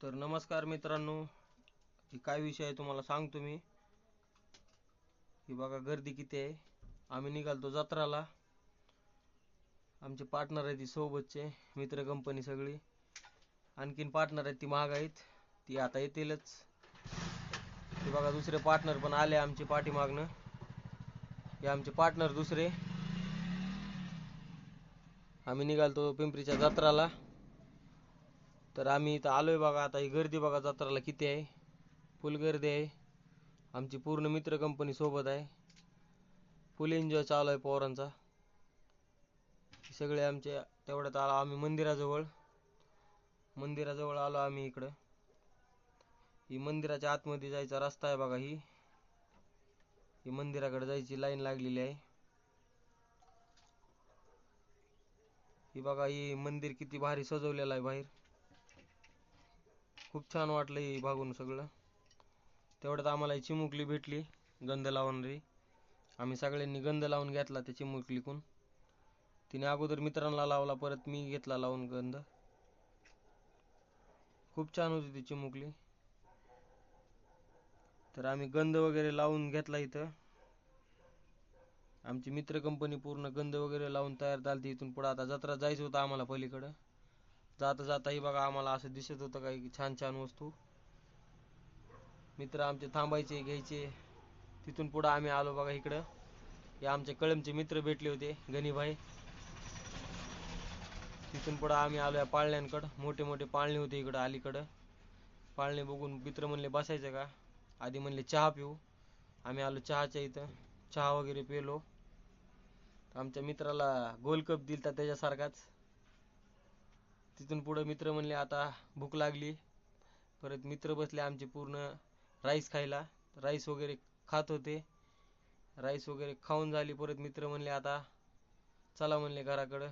तर नमस्कार मित्रांनो, काय विषय आहे तुम्हाला सांगतो मी. ही बघा गर्दी किती आहे. आम्ही निघालतो जत्राला. आमचे पार्टनर आहेत ती सोबतचे मित्र कंपनी सगळी. आणखीन पार्टनर आहेत ती महाग आहेत, ती आता येतीलच. हे बघा दुसरे पार्टनर पण आले आमचे पाठीमागनं. हे आमचे पार्टनर दुसरे. आम्ही निघालतो पिंपरीच्या जत्राला. तर आम्ही इथं आलोय बघा. आता ही गर्दी बघा जत्राला किती आहे, फुल गर्दी आहे. आमची पूर्ण मित्र कंपनी सोबत आहे. फुल एन्जॉय चालू आहे पोरांचा. सगळे आमचे तेवढ्यात आलो आम्ही मंदिराजवळ आलो आम्ही इकडं. ही मंदिराच्या आतमध्ये जायचा रस्ता आहे बघा. ही मंदिराकडे जायची लाईन लागलेली आहे. ही बघा ही मंदिर किती भारी सजवलेलं आहे बाहेर. खूप छान वाटलं ही बघून सगळं. तेवढ्यात आम्हाला ही चिमुकली भेटली गंध लावणारी. आम्ही सगळ्यांनी गंध लावून घेतला त्या चिमुकलीकून. तिने अगोदर मित्रांना लावला, परत मी घेतला लावून गंध. खूप छान होती ती चिमुकली. तर आम्ही गंध वगैरे लावून घेतला इथं. आमची मित्र कंपनी पूर्ण गंध वगैरे लावून तयार झाली. इथून पुढे आता जत्रा जायचं होतं आम्हाला पलीकडं. जाता जाताही बघा आम्हाला असं दिसत होतं काही छान छान वस्तू. मित्र आमचे थांबायचे घ्यायचे. तिथून पुढे आम्ही आलो बघा इकडं. हे आमचे कळमचे मित्र भेटले होते गणीभाई. तिथून पुढे आम्ही आलो या पाळण्यांकडं. मोठे मोठे पाळणे होते इकडं अलीकडं. पाळणे बघून मित्र म्हणले बसायचं का. आधी म्हणले चहा पिऊ. आम्ही आलो चहाच्या इथं. चहा वगैरे पिलो. आमच्या मित्राला गोल कप दिलता त्याच्यासारखाच. तिथून पुढे मित्र म्हणले आता भूक लागली. परत मित्र बसले आमचे पूर्ण राईस खायला. राईस वगैरे खात होते. राईस वगैरे खाऊन झाली. परत मित्र म्हणले आता चला म्हणले घराकडं.